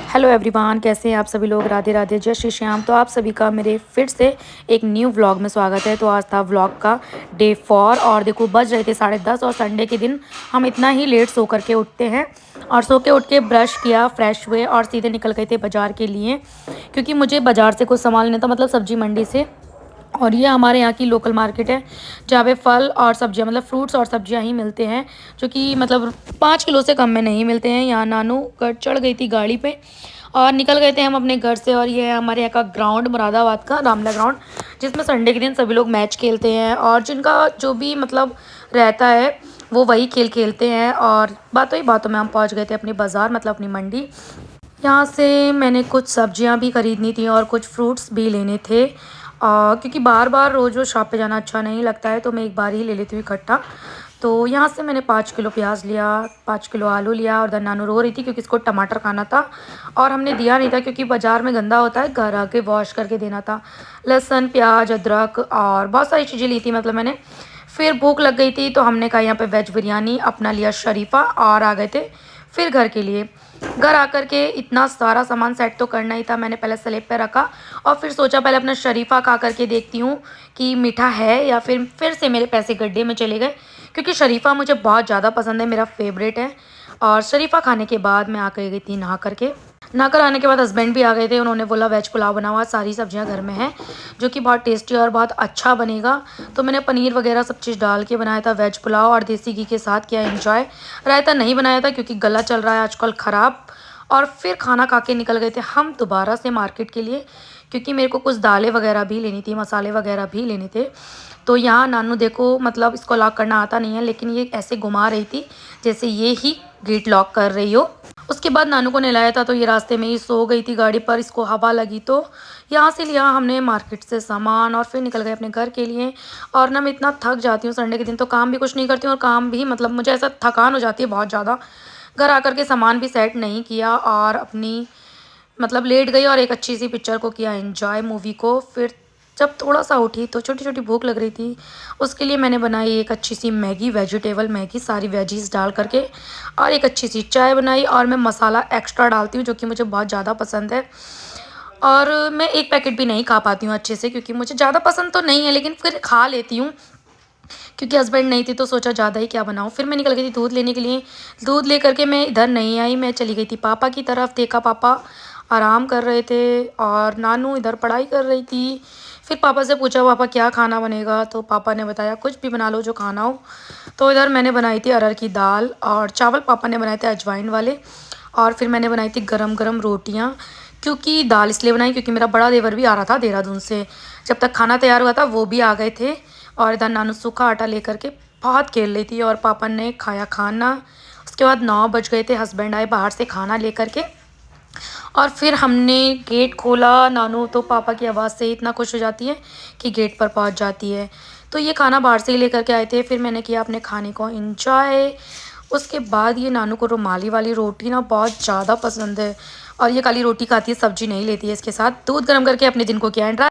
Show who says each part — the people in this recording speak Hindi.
Speaker 1: हेलो एवरीवन, कैसे हैं आप सभी लोग। राधे राधे, जय श्री श्याम। तो आप सभी का मेरे फिर से एक न्यू व्लॉग में स्वागत है। तो आज था व्लॉग का डे 4 और देखो बज रहे थे 10:30 और संडे के दिन हम इतना ही लेट सो करके उठते हैं। और सो के उठ के ब्रश किया, फ्रेश हुए और सीधे निकल गए थे बाज़ार के लिए, क्योंकि मुझे बाज़ार से कुछ सामान लेना था, मतलब सब्जी मंडी से। और ये हमारे यहाँ की लोकल मार्केट है जहाँ पे फल और सब्जियाँ, मतलब फ्रूट्स और सब्जियाँ ही मिलते हैं, जो कि मतलब 5 किलो से कम में नहीं मिलते हैं। यहाँ नानू चढ़ गई थी गाड़ी पे और निकल गए थे हम अपने घर से। और ये है हमारे यहाँ का ग्राउंड, मुरादाबाद का रामला ग्राउंड, जिसमें संडे के दिन सभी लोग मैच खेलते हैं और जिनका जो भी मतलब रहता है वो वही खेल खेलते हैं। और बातों ही बातों में हम पहुँच गए थे अपनी बाज़ार, मतलब अपनी मंडी। यहाँ से मैंने कुछ सब्जियाँ भी ख़रीदनी थी और कुछ फ्रूट्स भी लेने थे, क्योंकि बार बार रोज़ रोज़ शॉप पे जाना अच्छा नहीं लगता है, तो मैं एक बार ही ले लेती हूँ इकट्ठा। तो यहाँ से मैंने 5 किलो प्याज लिया, 5 किलो आलू लिया। और नानू रो रही थी क्योंकि इसको टमाटर खाना था और हमने दिया नहीं था क्योंकि बाज़ार में गंदा होता है, घर आके वॉश करके देना था। लहसुन, प्याज, अदरक और बहुत सारी चीज़ें ली थी मतलब मैंने। फिर भूख लग गई थी तो हमने कहा यहाँ पे वेज बिरयानी, अपना लिया शरीफ़ा और आ गए थे फिर घर के लिए। घर आकर के इतना सारा सामान सेट तो करना ही था, मैंने पहले स्लैब पे रखा और फिर सोचा पहले अपना शरीफ़ा खा करके देखती हूँ कि मीठा है या फिर से मेरे पैसे गड्ढे में चले गए, क्योंकि शरीफ़ा मुझे बहुत ज़्यादा पसंद है, मेरा फेवरेट है। और शरीफ़ा खाने के बाद मैं आकर गई थी नहा कर आने के बाद हस्बैंड भी आ गए थे। उन्होंने बोला वेज पुलाव बना हुआ, सारी सब्जियां घर में हैं, जो कि बहुत टेस्टी और बहुत अच्छा बनेगा। तो मैंने पनीर वगैरह सब चीज़ डाल के बनाया था वेज पुलाव और देसी घी के साथ किया एंजॉय। रायता नहीं बनाया था क्योंकि गला चल रहा है आजकल ख़राब। और फिर खाना खा के निकल गए थे हम दोबारा से मार्केट के लिए, क्योंकि मेरे को कुछ दालें वगैरह भी लेनी थी, मसाले वगैरह भी लेने थे। तो यहाँ नानू देखो, मतलब इसको लॉक करना आता नहीं है, लेकिन ये ऐसे घुमा रही थी जैसे ये ही गेट लॉक कर रही हो। उसके बाद नानू को नहलाया था तो ये रास्ते में ही सो गई थी गाड़ी पर, इसको हवा लगी। तो यहाँ से लिया हमने मार्केट से सामान और फिर निकल गए अपने घर के लिए। और ना मैं इतना थक जाती हूँ संडे के दिन, तो काम भी कुछ नहीं करती हूँ और काम भी मतलब मुझे ऐसा थकान हो जाती है बहुत ज़्यादा। घर आकर के सामान भी सेट नहीं किया और अपनी मतलब लेट गई और एक अच्छी सी पिक्चर को किया एंजॉय, मूवी को। फिर जब थोड़ा सा उठी तो छोटी छोटी भूख लग रही थी, उसके लिए मैंने बनाई एक अच्छी सी मैगी, वेजिटेबल मैगी, सारी वेजीज डाल करके, और एक अच्छी सी चाय बनाई। और मैं मसाला एक्स्ट्रा डालती हूँ जो कि मुझे बहुत ज़्यादा पसंद है। और मैं एक पैकेट भी नहीं खा पाती हूँ अच्छे से, क्योंकि मुझे ज़्यादा पसंद तो नहीं है, लेकिन फिर खा लेती हूँ क्योंकि हस्बैंड नहीं थी तो सोचा ज़्यादा ही क्या बनाऊँ। फिर मैं निकल गई थी दूध लेने के लिए। दूध लेकर के मैं इधर नहीं आई, मैं चली गई थी पापा की तरफ। देखा पापा आराम कर रहे थे और नानू इधर पढ़ाई कर रही थी। फिर पापा से पूछा पापा क्या खाना बनेगा, तो पापा ने बताया कुछ भी बना लो जो खाना हो। तो इधर मैंने बनाई थी अरहर की दाल और चावल, पापा ने बनाए थे अजवाइन वाले। और फिर मैंने बनाई थी गरम गरम रोटियाँ। क्योंकि दाल इसलिए बनाई क्योंकि मेरा बड़ा देवर भी आ रहा था देहरादून से, जब तक खाना तैयार हुआ था वो भी आ गए थे। और इधर नानू सूखा आटा लेकर के बहुत खेल रही थी और पापा ने खाया खाना। उसके बाद 9 बज गए थे, हस्बैंड आए बाहर से खाना लेकर के और फिर हमने गेट खोला। नानू तो पापा की आवाज़ से ही इतना खुश हो जाती है कि गेट पर पहुंच जाती है। तो ये खाना बाहर से ही लेकर के आए थे, फिर मैंने किया अपने खाने को एंजॉय। उसके बाद ये नानू को रुमाली वाली रोटी ना बहुत ज़्यादा पसंद है और ये काली रोटी खाती है, सब्जी नहीं लेती है इसके साथ। दूध गर्म करके अपने दिन को किया एंड